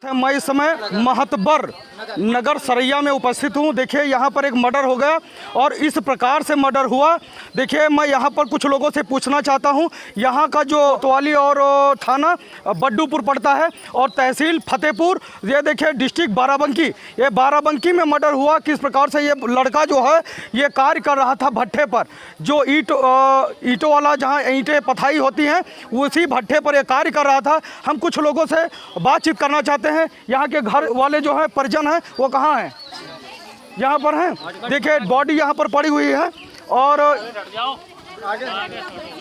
मैं इस समय महतबर नगर सरैया में उपस्थित हूँ। देखिए यहाँ पर एक मर्डर हो गया और इस प्रकार से मर्डर हुआ। देखिए मैं यहाँ पर कुछ लोगों से पूछना चाहता हूँ। यहाँ का जो कोतवाली और थाना बड्डूपुर पड़ता है और तहसील फतेहपुर, ये देखिए डिस्ट्रिक्ट बाराबंकी, ये बाराबंकी में मर्डर हुआ। किस प्रकार से ये लड़का जो है ये कार्य कर रहा था भट्ठे पर, जो ईंटों वाला जहाँ ईंटें पथाई होती हैं उसी भट्ठे पर ये कार्य कर रहा था। हम कुछ लोगों से बातचीत करना चाहते हैं। यहाँ के घर वाले जो है परिजन हैं वो कहाँ हैं? यहाँ पर हैं। देखिए बॉडी यहाँ पर पड़ी हुई है और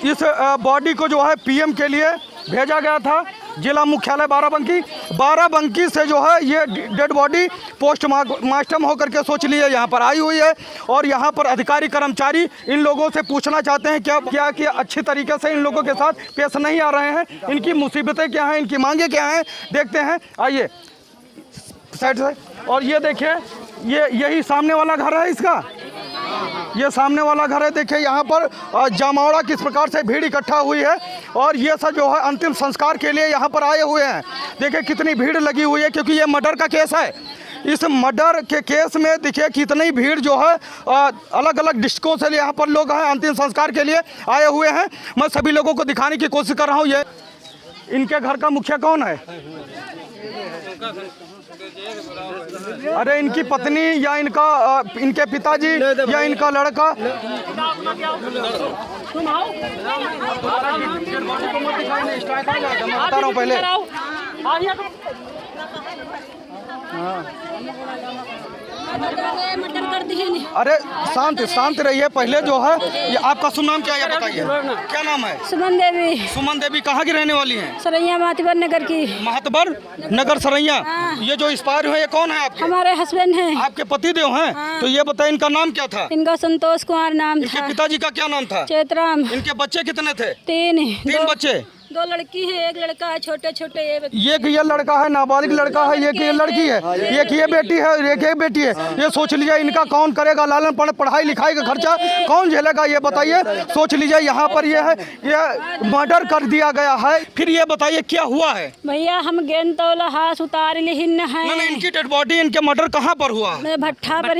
इस बॉडी को जो है पीएम के लिए भेजा गया था जिला मुख्यालय बाराबंकी से जो है ये डेड बॉडी पोस्टमार्टम होकर के सोच लिए यहाँ पर आई हुई है। और यहाँ पर अधिकारी कर्मचारी इन लोगों से पूछना चाहते हैं क्या कि अच्छी तरीके से इन लोगों के साथ पेश नहीं आ रहे हैं, इनकी मुसीबतें क्या हैं, इनकी मांगे क्या हैं, देखते हैं। आइए साइड से। और ये देखिए यही सामने वाला घर है इसका, ये सामने वाला घर है। देखिए यहाँ पर जमावड़ा किस प्रकार से भीड़ इकट्ठा हुई है और ये सब जो है अंतिम संस्कार के लिए यहाँ पर आए हुए हैं। देखिए कितनी भीड़ लगी हुई है क्योंकि ये मर्डर का केस है। इस मर्डर के केस में देखिए कितनी भीड़ जो है अलग अलग डिस्ट्रिक्टों से यहाँ पर लोग हैं अंतिम संस्कार के लिए आए हुए हैं। मैं सभी लोगों को दिखाने की कोशिश कर रहा हूँ। ये इनके घर का मुखिया कौन है? अरे इनकी पत्नी या इनके पिताजी या इनका लड़का? बता रहा हूँ पहले। अरे शांत रहिए पहले जो है। ये आपका शुभ नाम क्या है बताइए? क्या नाम है? सुमन देवी। सुमन देवी कहाँ की रहने वाली हैं? सरैया महतबर नगर की। महतबर नगर सरैया। ये जो एक्सपायर हुए ये कौन है आपके? हमारे हस्बैंड हैं। आपके पति देव हैं? तो ये बताइए इनका नाम क्या था? इनका संतोष कुमार नाम था। इनके पिताजी का क्या नाम था? चेतराम। इनके बच्चे कितने थे? तीन बच्चे। दो लड़की है, एक लड़का है, छोटे छोटे ये लड़का है, नाबालिग लड़का है, एक ये लड़की है, एक ये बेटी है, एक बेटी है। ये सोच लीजिए इनका कौन करेगा लालन पालन, पढ़ाई लिखाई का खर्चा कौन झेलेगा? ये बताइए। सोच लीजिए यहाँ पर ये है, ये मर्डर कर दिया गया है। फिर ये बताइए क्या हुआ है? भैया हम गेंद तोला हाथ उतार लिहिन है। इनकी डेड बॉडी, इनके मर्डर कहाँ पर हुआ? भट्ठा पर।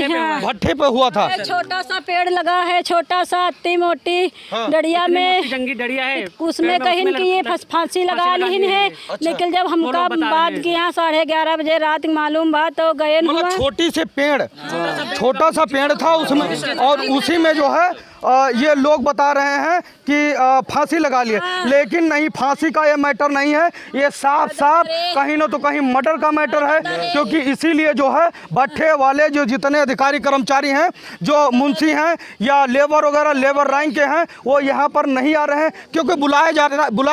भट्ठे पे हुआ था। छोटा सा पेड़ लगा है, छोटा सा अति मोटी डड़िया में, जंगी डड़िया है, उसमें कहीं की ये फांसी लगा ली है। लेकिन जब हमका बात किया 11:30 बजे रात मालूम बात तो गए। मतलब छोटी से पेड़, छोटा सा पेड़ था उसमें और उसी में जो है ये लोग बता रहे हैं कि फांसी लगा लिए। लेकिन नहीं, फांसी का ये मैटर नहीं है, ये साफ कहीं न तो कहीं मर्डर का मैटर है। क्योंकि इसीलिए जो है भट्ठे वाले जो जितने अधिकारी कर्मचारी हैं, जो मुंशी हैं या लेबर वगैरह लेबर रैंक के हैं, वो यहाँ पर नहीं आ रहे हैं क्योंकि बुलाया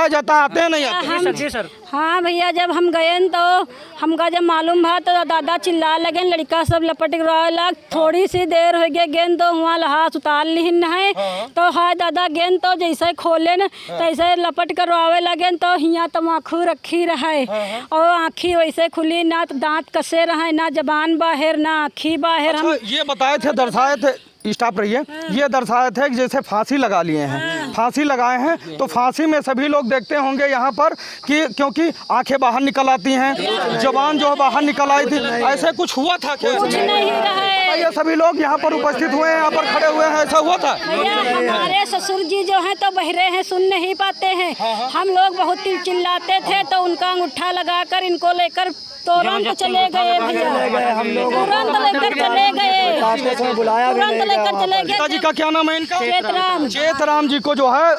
जाता आते हैं नहीं आते। सर हाँ भैया जब हम गए तो हमका जब मालूम भा तो दादा चिल्ला लगे, लड़का सब लपट लग। थोड़ी सी देर हो गई गेंद तो वहाँ हाथ उतार लिहिन है। तो हाँ दादा गेंद तो जैसे खोले न तैसे लपट कर रोवे लगे तो हियाँ तमाखू रखी रहे और आँखी वैसे खुली, ना तो दांत कसे रहे, ना जबान बाहर ना आँखी बाहर। हम ये बताए थे, दर्शाए थे, स्टॉप रहिए, ये दर्शाए थे कि जैसे फांसी लगा लिए हैं, फांसी लगाए हैं। तो फांसी में सभी लोग देखते होंगे यहाँ पर कि क्योंकि आंखें बाहर निकल आती हैं, जबान जो है बाहर निकल आई थी। ऐसे कुछ हुआ था क्या? कुछ नहीं रहे। ये सभी लोग यहाँ पर उपस्थित हुए हैं, यहाँ पर खड़े हुए हैं, ऐसा हुआ था? हमारे ससुर जी जो हैं तो बहरे हैं, सुन नहीं पाते हैं। हम लोग बहुत चिल्लाते थे तो उनका अंगूठा लगाकर इनको लेकर तुरंत चले गए भैया। हम लोग तुरंत लेकर चले गए, तुरंत लेकर चले गए। पिताजी का क्या नाम है इनका? चेतराम जी को जो है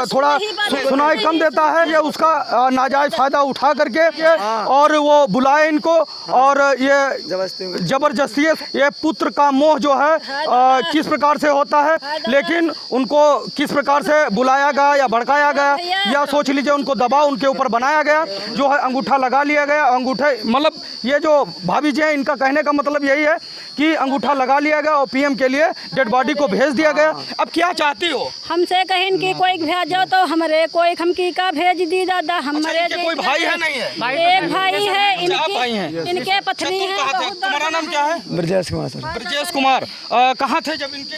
थोड़ा सुनाई कम देता है, ये उसका नाजायज फायदा उठा करके और वो बुलाए इनको और ये जबरदस्ती ये पुत्र का मोह जो है किस प्रकार से होता है। लेकिन उनको किस प्रकार से बुलाया गया या भड़काया गया या सोच लीजिए उनको दबाव उनके ऊपर बनाया गया, जो है अंगूठा लगा लिया गया। अंगूठे मतलब ये जो भाभी जी हैं इनका कहने का मतलब यही है कि अंगूठा लगा लिया गया और पीएम के लिए डेड बॉडी को भेज दिया गया। अब क्या चाहती हो? हमसे कहीं की कोई भेजो तो हमारे कोई हम की का भेज दी दादा। हमारे कोई भाई है? नहीं है, एक भाई है, इनके पत्नी है। तुम्हारा नाम क्या है? ब्रजेश कुमार सर। ब्रजेश कुमार। कहाँ थे जब इनकी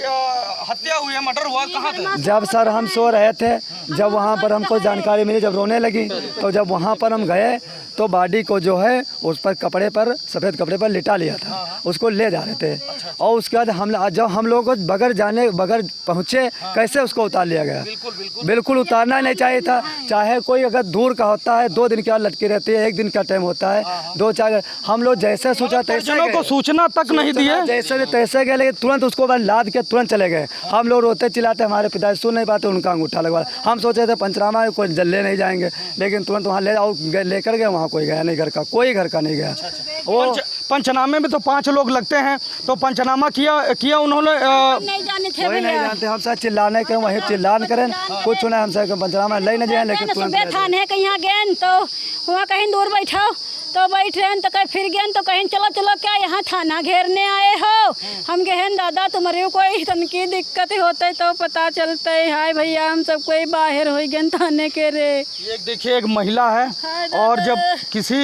हत्या हुई है, मर्डर हुआ, कहाँ थे? जब सर हम सो रहे थे जब वहाँ पर हमको जानकारी मिली, जब रोने लगी, तो जब वहाँ पर हम गए तो बॉडी को जो है उस पर कपड़े पर, सफ़ेद कपड़े पर लिटा लिया था, उसको ले जा रहे थे। और उसके बाद जब हम लोग को बगैर पहुँचे कैसे उसको उतार लिया गया। बिल्कुल उतारना नहीं चाहिए था। चाहे कोई अगर दूर का होता है 2 दिन के बाद लटकी रहती है, 1 दिन का टाइम होता है, 2-4, हम लोग जैसे सोचा तैसे को सूचना तक नहीं दिए, जैसे तैसे गए, लेकिन तुरंत उसको लाद के तुरंत चले गए। हम लोग रोते चिल्लाते, हमारे पिताजी सुन नहीं पाते, उनका अंगूठा लगवा। हम सोचे थे पंचनामा है, कोई ले नहीं जाएंगे, लेकिन तुरंत वहाँ लेकर गए, वहाँ कोई गया नहीं, कोई घर का नहीं गया। वो पंचनामे में तो 5 लोग लगते हैं, तो पंचनामा किया उन्होंने। नहीं जाने थे कोई नहीं जानते, हम सब चिल्लाने के वहीं चिल्लान करें, कुछ सुना हम सब पंचनामा ले नहीं जाए, लेकिन सुबह थाने कहीं गए तो वहाँ कहीं दूर बैठो तो बैठ रहे तो कहीं फिर गए तो कहीं चलो चलो क्या यहाँ थाना घेरने आए हो। हम कहें दादा तुम्हारे कोई तनकी दिक्कत होते तो पता चलते है। हाय भैया हम सब कोई बाहर हो गए थाने के रे। एक देखिए, एक महिला है, और जब किसी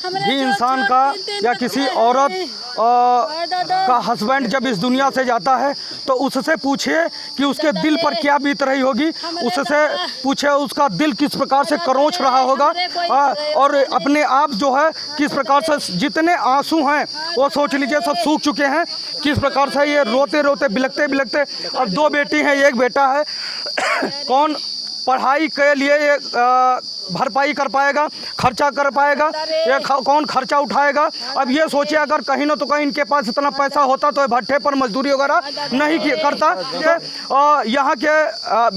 भी इंसान का या किसी औरत का हस्बैंड जब इस दुनिया से जाता है तो उससे पूछिए कि उसके दिल पर क्या बीत रही होगी, उससे पूछे उसका दिल किस प्रकार से करोच रहा होगा, और अपने आप जो है किस प्रकार से जितने आंसू हैं वो सोच लीजिए सब सूख चुके हैं, किस प्रकार से ये रोते रोते बिलखते बिलखते। अब 2 बेटी हैं, 1 बेटा है। कौन पढ़ाई के लिए ये भरपाई कर पाएगा, खर्चा कर पाएगा, ये कौन खर्चा उठाएगा। अब ये सोचिए अगर कहीं ना तो कहीं इनके पास इतना पैसा होता तो भट्टे पर मजदूरी वगैरह नहीं करता। यहाँ के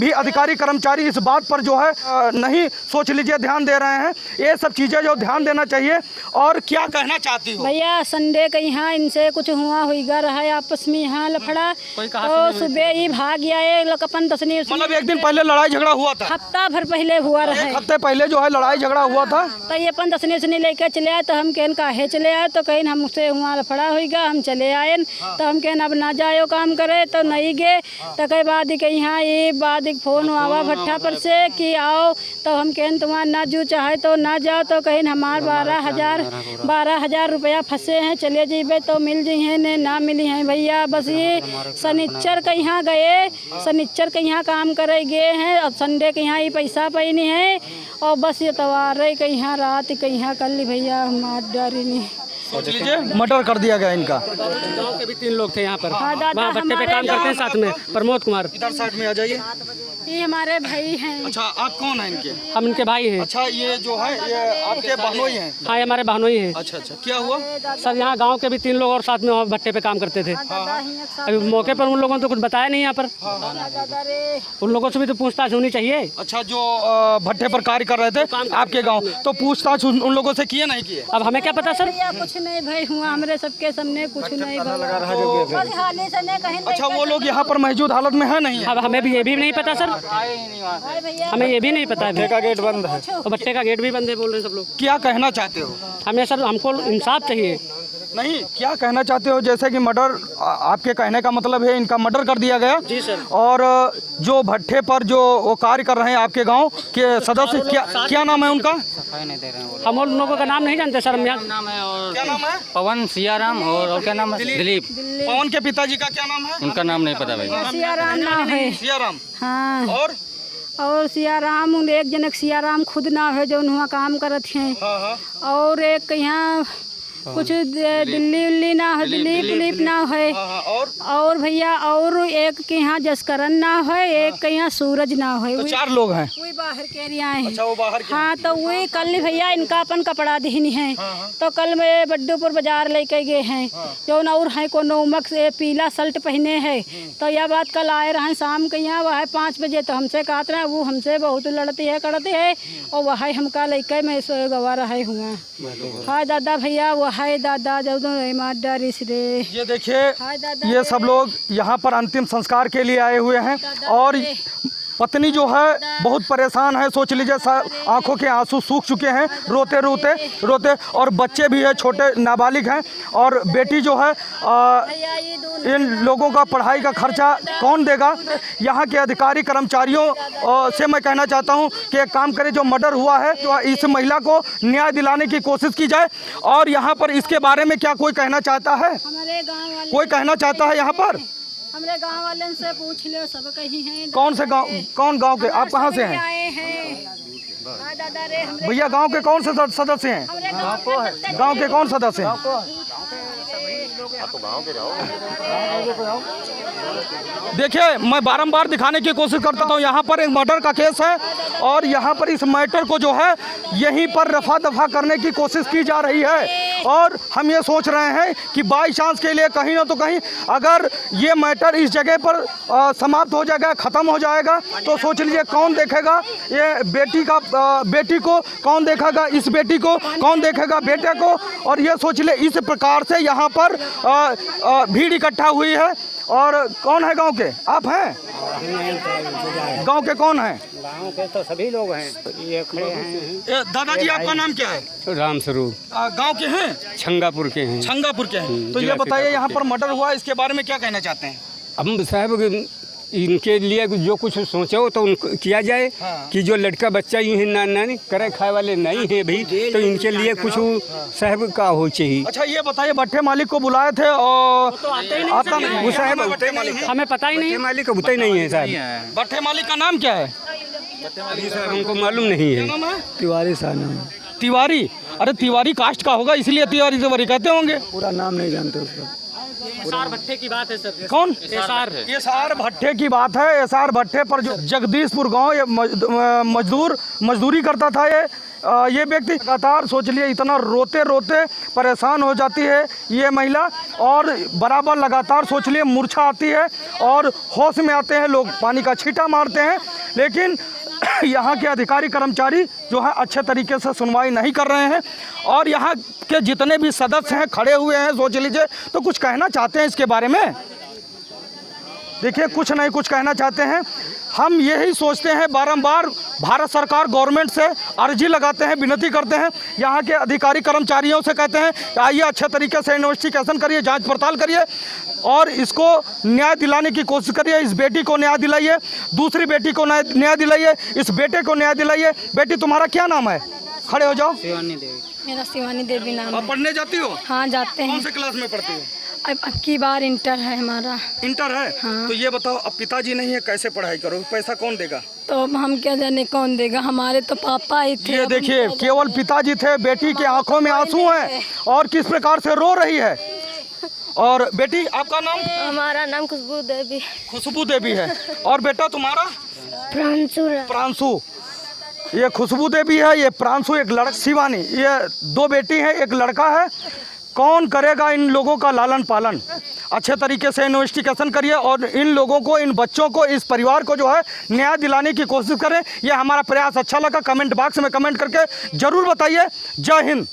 भी अधिकारी कर्मचारी इस बात पर जो है नहीं सोच लीजिए ध्यान दे रहे हैं। ये सब चीज़ें जो ध्यान देना चाहिए। और क्या कहना चाहती हो भैया? संडे का यहाँ इनसे कुछ हुआ हुईगा रहा है आपस में, यहाँ लफड़ा तो सुबह ही भाग गया लकपन दसनी, मतलब 1 दिन पहले लड़ाई झगड़ा हुआ था, हफ्ता भर पहले हुआ रहा है, 1 हफ्ते पहले जो है लड़ाई झगड़ा हुआ था। तो ये अपन दसनी लेकर चले आए, तो हम कहन काहे चले आए, तो कहीं हमसे हुआ लफड़ा होगा, हम चले आए। तो हम कहन अब ना जाओ काम करे, तो नहीं गए। तो कई बाद यहाँ ये बाद फोन आवा भट्ठा पर से कि आओ, तो हम कहन तुम्हारा ना जो चाहे तो ना जाओ, तो कहीं हमारे 12,000 रुपया फंसे हैं, चले जाइए तो मिल जाइए ने ना मिली हैं भैया। बस ये शनिचर के यहाँ गए, शनिचर के यहाँ काम करे गए हैं, और संडे के यहाँ ये पैसा पैनी है, और बस ये तवार के यहाँ रात के यहाँ कर ली भैया, मार डारी नहीं। सोच लीजिए मर्डर कर दिया गया इनका। गाँव के भी 3 लोग थे यहाँ पर, वहाँ भट्टे पे काम करते हैं साथ में, प्रमोद कुमार। इधर साइड में आ जाइए। ये हमारे भाई हैं। अच्छा, आप कौन हैं इनके? हम इनके भाई हैं। अच्छा, ये जो है ये आपके बहनोई हैं? हाँ, ये हमारे बहनोई हैं। अच्छा, क्या हुआ सर? यहाँ गांव के भी 3 लोग और साथ में वहाँ भट्टे पे काम करते थे। अभी मौके पर उन लोगों ने तो कुछ बताया नहीं यहाँ पर। उन लोगों से भी तो पूछताछ होनी चाहिए। अच्छा, जो भट्टे पर कार्य कर रहे थे आपके गाँव, तो पूछताछ उन लोगों से किए नहीं किए? अब हमें क्या पता सर? कुछ नहीं भाई हुआ हमारे सबके सामने, कुछ नहीं। अच्छा, वो लोग यहाँ पर मौजूद हालत में है नहीं? अब हमें भी ये भी नहीं पता सर, हमें ये भी नहीं पता है। भट्टे का गेट बंद है, और भट्टे का गेट भी बंद है बोल रहे हैं सब लोग। क्या कहना चाहते हो? हमें सर, हमको इंसाफ चाहिए। नहीं, क्या कहना चाहते हो? जैसे कि मर्डर, आपके कहने का मतलब है इनका मर्डर कर दिया गया। जी सर। और जो भट्टे पर जो वो कार्य कर रहे हैं आपके गांव के सदस्य, क्या नाम है उनका? हम उन लोगों का नाम नहीं जानते सर। हम यहाँ क्या नाम है? पवन सियाराम और क्या नाम है? दिलीप। पवन के पिताजी का क्या नाम है? उनका नाम नहीं पता भाई। सियाराम नाम है। सियाराम। हाँ, और सियाराम, एक जनक सियाराम खुद नाम है जो वहाँ काम करत हैं। और एक यहाँ कुछ दिल्ली उल्ली ना है, दिलीप ना है। और भैया और एक के यहाँ जसकरण ना है, एक के यहाँ सूरज ना है। तो 4 लोग हैं। वही बाहर के एरिया है। अच्छा, वो बाहर के। हाँ, तो वही कल भैया इनका अपन कपड़ा दीनी है। तो कल में बड्डूपुर बाजार लेके गए हैं, जो और है को नौमक से पीला शर्ट पहने हैं। तो यह बात कल आए रहे शाम के यहाँ, वह 5 बजे तो हमसे काट रहे हैं, वो हमसे बहुत लड़ती है करती है, और वह हमका लेके मैं गवा रहा हुआ। हाँ दादा भैया, वह है दादा जब मार डारिस रे। ये देखिए, ये सब लोग यहाँ पर अंतिम संस्कार के लिए आए हुए हैं, और पत्नी जो है बहुत परेशान है। सोच लीजिए आंखों के आंसू सूख चुके हैं, रोते, और बच्चे भी है, छोटे नाबालिग हैं। और बेटी जो है, इन लोगों का पढ़ाई का खर्चा कौन देगा? यहाँ के अधिकारी कर्मचारियों से मैं कहना चाहता हूँ कि एक काम करें, जो मर्डर हुआ है जो इस महिला को न्याय दिलाने की कोशिश की जाए। और यहाँ पर इसके बारे में क्या कोई कहना चाहता है? हमारे गाँव वाले कोई कहना चाहता है यहाँ पर? हमरे गांव वाले से पूछ ले, सब कहीं हैं। कौन से गांव, कौन गांव के, आप कहाँ से हैं? आए हैं हाँ दादा रे, हमरे भैया गांव के कौन से सदस्य हैं? हमरे गांव गांव के कौन सदस्य हैं? देखिए, मैं बारंबार दिखाने की कोशिश करता हूँ, यहाँ पर एक मर्डर का केस है और यहाँ पर इस मैटर को जो है यहीं पर रफा दफा करने की कोशिश की जा रही है। और हम ये सोच रहे हैं कि बाई चांस के लिए कहीं ना तो कहीं अगर ये मैटर इस जगह पर समाप्त हो जाएगा, ख़त्म हो जाएगा, तो सोच लीजिए कौन देखेगा ये बेटी को कौन देखेगा, इस बेटी को कौन देखेगा, बेटे को। और ये सोच ले, इस प्रकार से यहाँ पर भीड़ इकट्ठा हुई है। और कौन है गांव के, आप हैं? गांव के कौन हैं? गाँव के तो सभी लोग हैं, ये खड़े हैं। दादाजी, आपका नाम क्या है? राम स्वरूप, गांव के हैं? छंगापुर के हैं। छंगापुर के हैं। तो ये बताइए, यहाँ पर मर्डर हुआ, इसके बारे में क्या कहना चाहते हैं? हम साहब इनके लिए जो कुछ सोचो तो उनको किया जाए। हाँ। कि जो लड़का बच्चा यूँ ही ना करे खाए वाले नहीं है भाई, तो इनके लिए कुछ साहब का हो चाहिए। अच्छा, ये बताइए, भट्टे मालिक को बुलाए थे और आता नहीं वो साहब भट्टे मालिक, हमें पता ही नहीं। मालिक का बुता ही नहीं है साहब। भट्टे मालिक का नाम क्या है? साहब हमको मालूम नहीं है। नाम है तिवारी सा नाम है। तिवारी। अरे तिवारी कास्ट का होगा, इसलिए तिवारी कहते होंगे। पूरा नाम नहीं जानते उसका। एसआर भट्टे की बात है सर। कौन? एसआर भट्टे की बात है। एसआर भट्टे पर जो जगदीशपुर गांव ये मजदूरी करता था ये व्यक्ति। लगातार सोच लिए, इतना रोते रोते परेशान हो जाती है ये महिला और बराबर लगातार सोच लिए मूर्छा आती है और होश में आते हैं लोग, पानी का छींटा मारते हैं। लेकिन यहाँ के अधिकारी कर्मचारी जो है अच्छे तरीके से सुनवाई नहीं कर रहे हैं और यहाँ के जितने भी सदस्य हैं खड़े हुए हैं, सोच लीजिए, तो कुछ कहना चाहते हैं इसके बारे में। देखिए, कुछ नहीं कुछ कहना चाहते हैं। हम यही सोचते हैं, बारंबार भारत सरकार गवर्नमेंट से अर्जी लगाते हैं, विनती करते हैं, यहाँ के अधिकारी कर्मचारियों से कहते हैं कि आइए अच्छे तरीके से इन्वेस्टिगेशन करिए, जांच पड़ताल करिए और इसको न्याय दिलाने की कोशिश करिए। इस बेटी को न्याय दिलाइए, दूसरी बेटी को न्याय दिलाइए, इस बेटे को न्याय दिलाइए। बेटी, तुम्हारा क्या नाम है? खड़े हो जाओ। मेरा शिवानी देवी नाम आप है। पढ़ने जाती हो? हाँ जाते कौन हैं। से क्लास में पढ़ती हो? अब की बार इंटर है हमारा। इंटर है? हाँ। तो ये बताओ, अब पिताजी नहीं है, कैसे पढ़ाई करो? पैसा कौन देगा? तो हम क्या जाने कौन देगा, हमारे तो पापा ही थे। ये देखिए, केवल पिताजी थे, बेटी की आंखों में आंसू हैं और किस प्रकार से रो रही है। और बेटी, आपका नाम? हमारा नाम खुशबू देवी। खुशबू देवी है। और बेटा तुम्हारा? प्रांशु। ये खुशबू देवी है, ये प्रांशु, एक लड़का शिवानी। ये दो बेटी हैं, एक लड़का है। कौन करेगा इन लोगों का लालन पालन? अच्छे तरीके से इन्वेस्टिगेशन करिए और इन लोगों को, इन बच्चों को, इस परिवार को जो है न्याय दिलाने की कोशिश करें। ये हमारा प्रयास अच्छा लगा, कमेंट बॉक्स में कमेंट करके ज़रूर बताइए। जय हिंद।